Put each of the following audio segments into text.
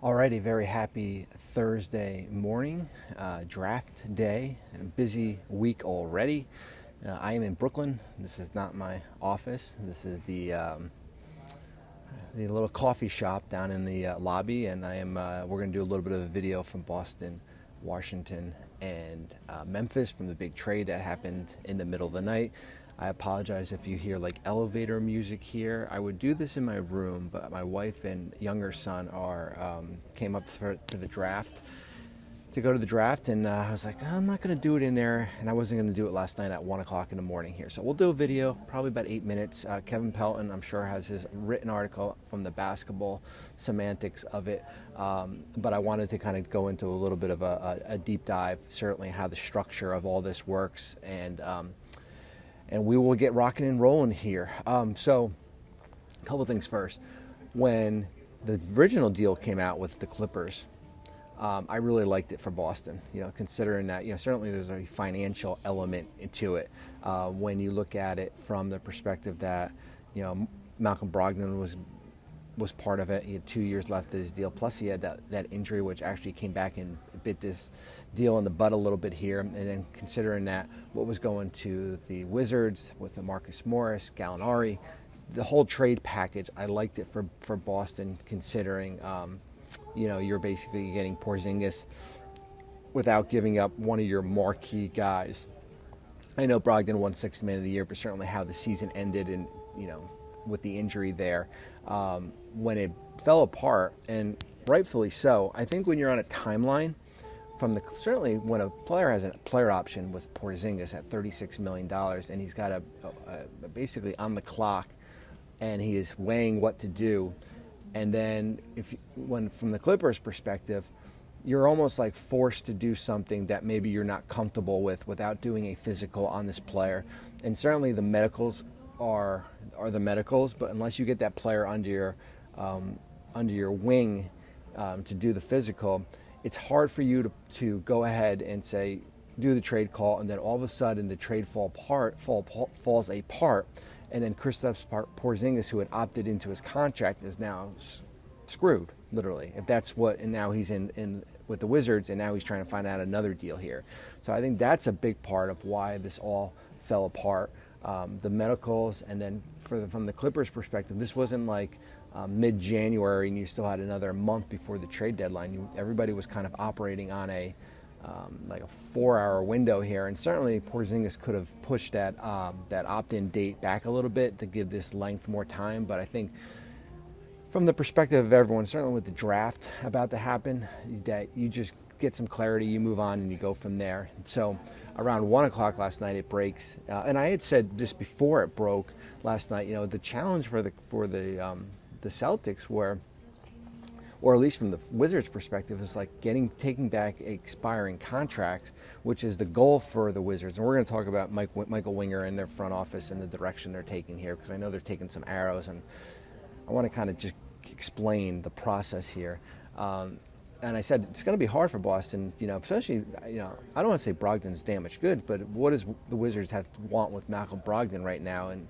Alrighty, very happy Thursday morning, draft day, and busy week already. I am in Brooklyn. This is not my office. This is the little coffee shop down in the lobby, and we're going to do a little bit of a video from Boston, Washington, and Memphis from the big trade that happened in the middle of the night. I apologize if you hear like elevator music here. I would do this in my room, but my wife and younger son came up to the draft, to go to the draft, and I was like, I'm not going to do it in there, and I wasn't going to do it last night at 1 o'clock in the morning here. So we'll do a video, probably about 8 minutes. Kevin Pelton, I'm sure, has his written article from the basketball semantics of it, but I wanted to kind of go into a little bit of a deep dive, certainly how the structure of all this works, and we will get rocking and rolling here. So a couple things first. When the original deal came out with the Clippers, I really liked it for Boston, considering that, certainly there's a financial element to it. When you look at it from the perspective that, Malcolm Brogdon was part of it. He had 2 years left of his deal. Plus he had that injury, which actually came back and bit this deal in the butt a little bit here. And then considering that what was going to the Wizards with the Marcus Morris, Gallinari, the whole trade package, I liked it for Boston, considering, you're basically getting Porzingis without giving up one of your marquee guys. I know Brogdon won Sixth Man of the Year, but certainly how the season ended and, with the injury there, when it fell apart, and rightfully so. I think when you're on a timeline, certainly when a player has a player option with Porzingis at $36 million, and he's got basically on the clock, and he is weighing what to do, and then when from the Clippers' perspective, you're almost like forced to do something that maybe you're not comfortable with without doing a physical on this player, and certainly the medicals are the medicals, but unless you get that player under your wing to do the physical, it's hard for you to go ahead and say do the trade call, and then all of a sudden the trade falls apart, and then Kristaps Porzingis, who had opted into his contract, is now screwed, literally. If that's what, and now he's in with the Wizards, and now he's trying to find out another deal here. So I think that's a big part of why this all fell apart. The medicals, and then from the Clippers' perspective, this wasn't like mid-January and you still had another month before the trade deadline. Everybody was kind of operating on a 4-hour window here, and certainly Porzingis could have pushed that opt-in date back a little bit to give this length more time. But I think from the perspective of everyone, certainly with the draft about to happen, that you just get some clarity, you move on, and you go from there. And so around 1 o'clock last night, it breaks. And I had said this before it broke last night. The challenge for the Celtics were, or at least from the Wizards' perspective, is like taking back expiring contracts, which is the goal for the Wizards. And we're going to talk about Michael Winger and their front office and the direction they're taking here, because I know they're taking some arrows, and I want to kind of just explain the process here. And I said it's going to be hard for Boston, especially, I don't want to say Brogdon's damaged good, but what does the Wizards have to want with Malcolm Brogdon right now? And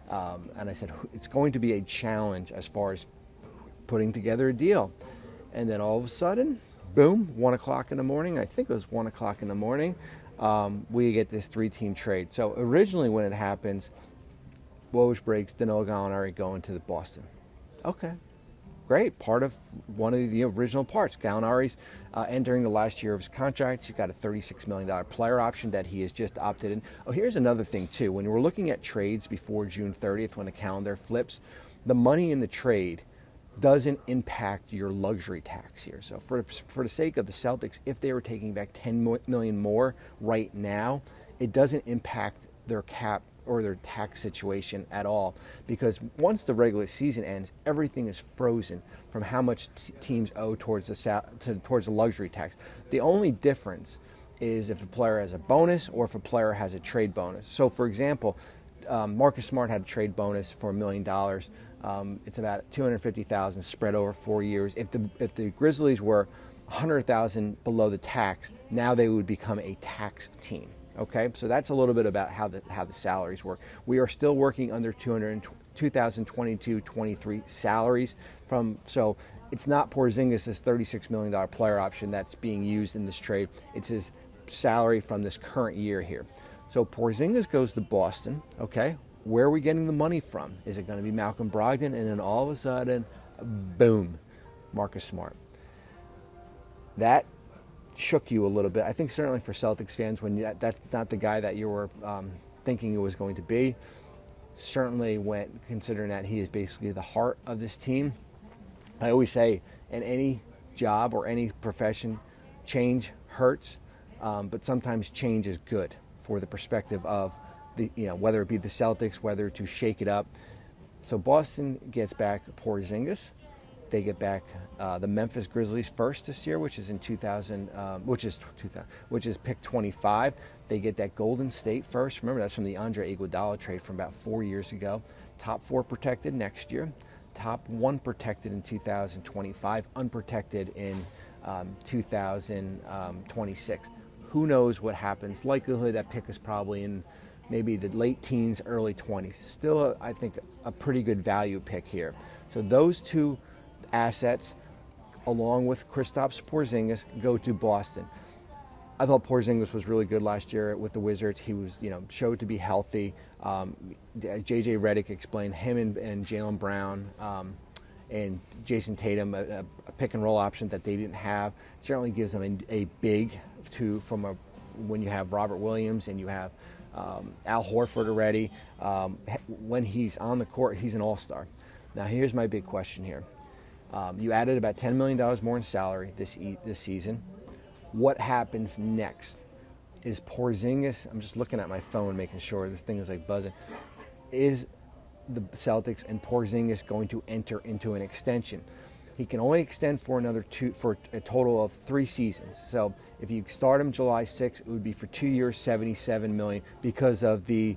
I said it's going to be a challenge as far as putting together a deal. And then all of a sudden, boom, 1 o'clock in the morning, I think it was 1 o'clock in the morning, we get this 3-team trade. So originally when it happens, Woj breaks, Danilo Gallinari going to the Boston. Okay. Great, part of one of the original parts. Gallinari's entering the last year of his contract. He's got a $36 million player option that he has just opted in. Oh, here's another thing, too. When we're looking at trades before June 30th, when the calendar flips, the money in the trade doesn't impact your luxury tax here. So for the sake of the Celtics, if they were taking back $10 million more right now, it doesn't impact their cap or their tax situation at all, because once the regular season ends, everything is frozen from how much teams owe towards the luxury tax. The only difference is if a player has a bonus or if a player has a trade bonus. So, for example, Marcus Smart had a trade bonus for $1 million. It's about $250,000 spread over 4 years. If the Grizzlies were $100,000 below the tax, now they would become a tax team. Okay, so that's a little bit about how the salaries work. We are still working under 2022-23 salaries. So it's not Porzingis' $36 million player option that's being used in this trade. It's his salary from this current year here. So Porzingis goes to Boston, okay? Where are we getting the money from? Is it going to be Malcolm Brogdon? And then all of a sudden, boom, Marcus Smart. That shook you a little bit. I think certainly for Celtics fans, when that's not the guy that you were thinking it was going to be. Certainly when considering that he is basically the heart of this team. I always say in any job or any profession, change hurts, but sometimes change is good for the perspective of the, whether it be the Celtics, whether to shake it up. So Boston gets back Porzingis. They get back the Memphis Grizzlies first this year, which is in 2000, which is pick 25. They get that Golden State first. Remember, that's from the Andre Iguodala trade from about 4 years ago. Top 4 protected next year. Top 1 protected in 2025. Unprotected in 2026. Who knows what happens? Likelihood that pick is probably in maybe the late teens, early 20s. Still, I think, a pretty good value pick here. So those two assets, along with Kristaps Porzingis, go to Boston. I thought Porzingis was really good last year with the Wizards. He was, showed to be healthy. JJ Redick explained him and Jaylen Brown and Jason Tatum, a pick and roll option that they didn't have. Certainly gives them a big when you have Robert Williams and you have Al Horford already. When he's on the court, he's an all-star. Now here's my big question here. You added about $10 million more in salary this season. What happens next? Is Porzingis, I'm just looking at my phone making sure this thing is like buzzing. Is the Celtics and Porzingis going to enter into an extension? He can only extend for for a total of 3 seasons. So if you start him July 6th, it would be for 2 years, $77 million because of the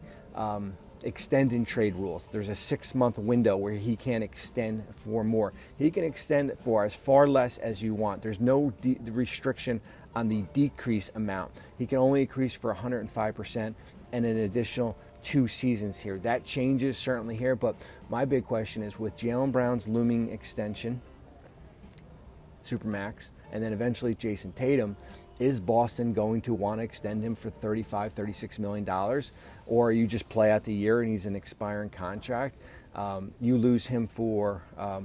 extend in trade rules. There's a 6-month window where he can't extend for more. He can extend for as far less as you want. There's no restriction on the decrease amount. He can only increase for 105% and an additional 2 seasons here. That changes certainly here, but my big question is with Jaylen Brown's looming extension, Supermax, and then eventually Jason Tatum, is Boston going to want to extend him for $35, $36 million? Or you just play out the year and he's an expiring contract? You lose him for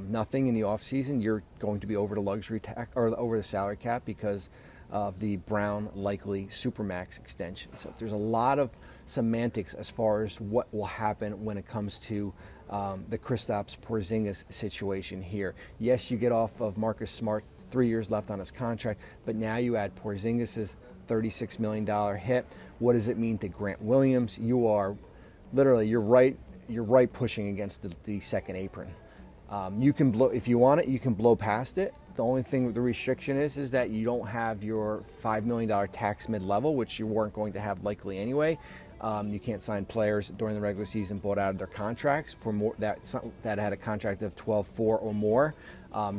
nothing in the offseason. You're going to be over the luxury tax or over the salary cap because of the Brown likely Supermax extension. So there's a lot of semantics as far as what will happen when it comes to the Kristaps Porzingis situation here. Yes, you get off of Marcus Smart, 3 years left on his contract, but now you add Porzingis' $36 million hit. What does it mean to Grant Williams? You are literally, you're right pushing against the second apron. You can blow, if you want it, you can blow past it. The only thing with the restriction is that you don't have your $5 million tax mid-level, which you weren't going to have likely anyway. You can't sign players during the regular season bought out of their contracts for more that had a contract of 12-4 or more.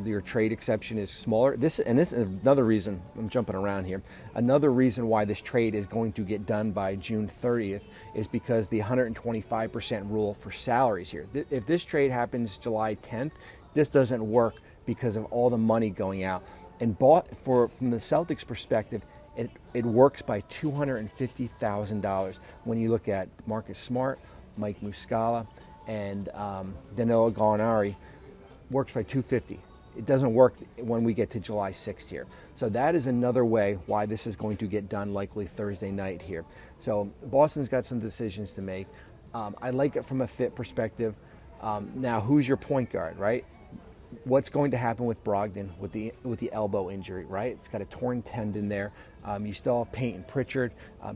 Your trade exception is smaller. This is another reason, I'm jumping around here. Another reason why this trade is going to get done by June 30th is because the 125% rule for salaries here. If this trade happens July 10th, this doesn't work because of all the money going out. And from the Celtics perspective, it works by $250,000 when you look at Marcus Smart, Mike Muscala, and Danilo Gallinari. Works by $250,000. It doesn't work when we get to July 6th here. So that is another way why this is going to get done likely Thursday night here. So Boston's got some decisions to make. I like it from a fit perspective. Now, who's your point guard, right? What's going to happen with Brogdon with the elbow injury, right? It's got a torn tendon there. You still have Peyton Pritchard.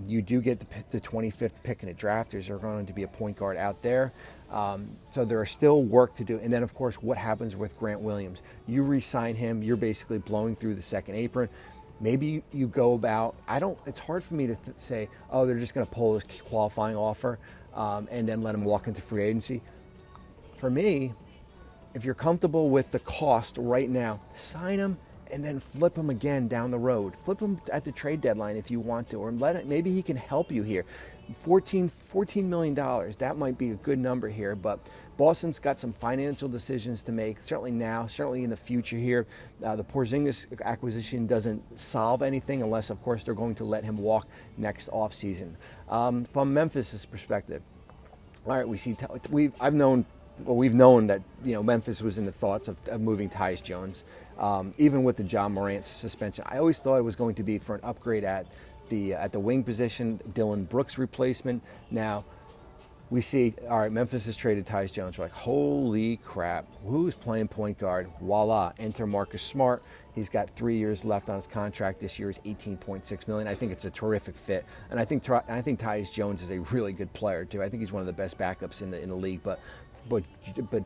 You do get the 25th pick in the draft. There's going to be a point guard out there. So there are still work to do. And then, of course, what happens with Grant Williams? You re-sign him. You're basically blowing through the second apron. Maybe you go about, it's hard for me to say, oh, they're just going to pull this qualifying offer and then let him walk into free agency. For me, if you're comfortable with the cost right now, sign him and then flip him again down the road. Flip him at the trade deadline if you want to, or maybe he can help you here. $14 million, that might be a good number here, but Boston's got some financial decisions to make, certainly now, certainly in the future here. The Porzingis acquisition doesn't solve anything unless, of course, they're going to let him walk next offseason. From Memphis' perspective, all right, we've known that Memphis was in the thoughts of moving Tyus Jones, even with the John Morant suspension. I always thought it was going to be for an upgrade at the wing position, Dylan Brooks' replacement. Now we see, all right, Memphis has traded Tyus Jones. We're like, holy crap, who's playing point guard? Voila, enter Marcus Smart. He's got 3 years left on his contract. This year is $18.6 million. I think it's a terrific fit, and I think Tyus Jones is a really good player too. I think he's one of the best backups in the league. But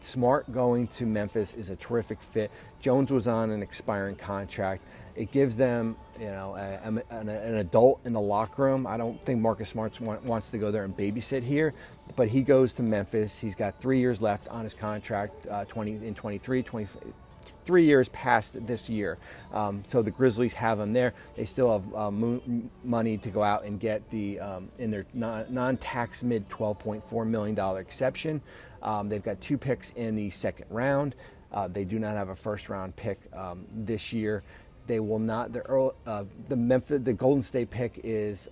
Smart going to Memphis is a terrific fit. Jones was on an expiring contract. It gives them, an adult in the locker room. I don't think Marcus Smart wants to go there and babysit here, but he goes to Memphis. He's got 3 years left on his contract, 3 years past this year. So the Grizzlies have him there. They still have money to go out and get in their non-tax mid $12.4 million exception. They've got 2 picks in the second round. They do not have a first round pick this year. They will not. The Golden State pick is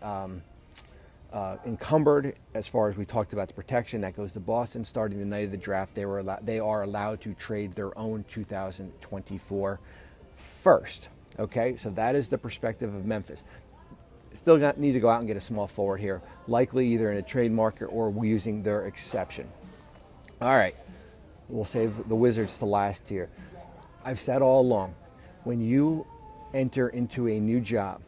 encumbered as far as we talked about the protection. That goes to Boston starting the night of the draft. They are allowed to trade their own 2024 first. Okay, so that is the perspective of Memphis. Still need to go out and get a small forward here, likely either in a trade market or using their exception. All right, we'll save the Wizards to last here. I've said all along, when you enter into a new job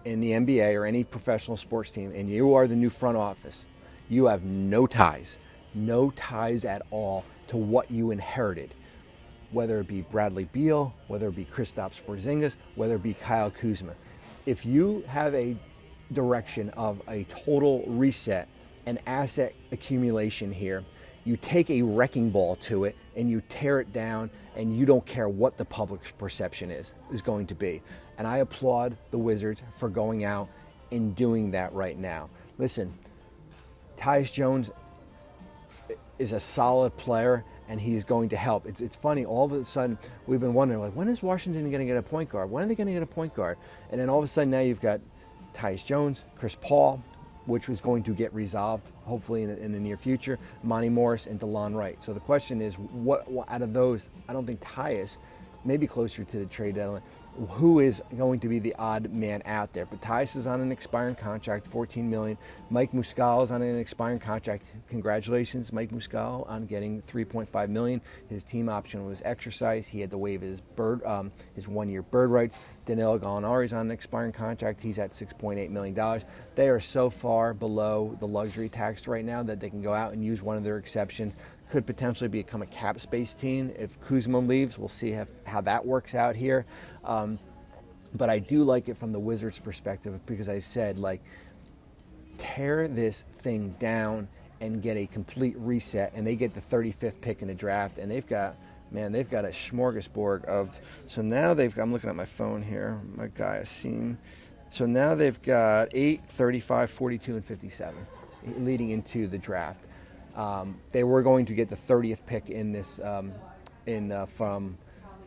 in the NBA or any professional sports team and you are the new front office, you have no ties at all to what you inherited, whether it be Bradley Beal, whether it be Kristaps Porzingis, whether it be Kyle Kuzma. If you have a direction of a total reset and asset accumulation here, you take a wrecking ball to it and you tear it down, and you don't care what the public's perception is going to be. And I applaud the Wizards for going out and doing that right now. Listen, Tyus Jones is a solid player, and he's going to help. It's funny, all of a sudden we've been wondering, like, when is Washington going to get a point guard? When are they going to get a point guard? And then all of a sudden now you've got Tyus Jones, Chris Paul, which was going to get resolved hopefully in the near future, Monty Morris and DeLon Wright. So the question is, what out of those? I don't think Tyus, maybe closer to the trade deadline, who is going to be the odd man out there? But Tyus is on an expiring contract, $14 million. Mike Muscala is on an expiring contract. Congratulations, Mike Muscala, on getting $3.5 million. His team option was exercised. He had to waive his 1-year bird rights. Danilo Gallinari is on an expiring contract. He's at $6.8 million. They are so far below the luxury tax right now that they can go out and use one of their exceptions. Could potentially become a cap space team if Kuzma leaves. We'll see how that works out here. But I do like it from the Wizards' perspective because I said, like, tear this thing down and get a complete reset, and they get the 35th pick in the draft, and they've got a smorgasbord of. So now I'm looking at my phone here, my guy Asim. So now they've got 8, 35, 42, and 57 leading into the draft. They were going to get the 30th pick in this from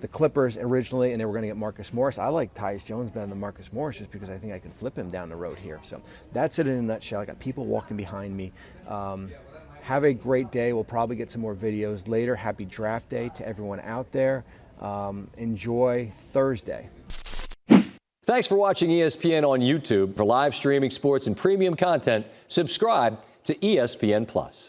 the Clippers originally, and they were going to get Marcus Morris. I like Tyus Jones better than Marcus Morris just because I think I can flip him down the road here. So that's it in a nutshell. I got people walking behind me. Have a great day. We'll probably get some more videos later. Happy draft day to everyone out there. Enjoy Thursday. Thanks for watching ESPN on YouTube. For live streaming sports and premium content, subscribe to ESPN Plus.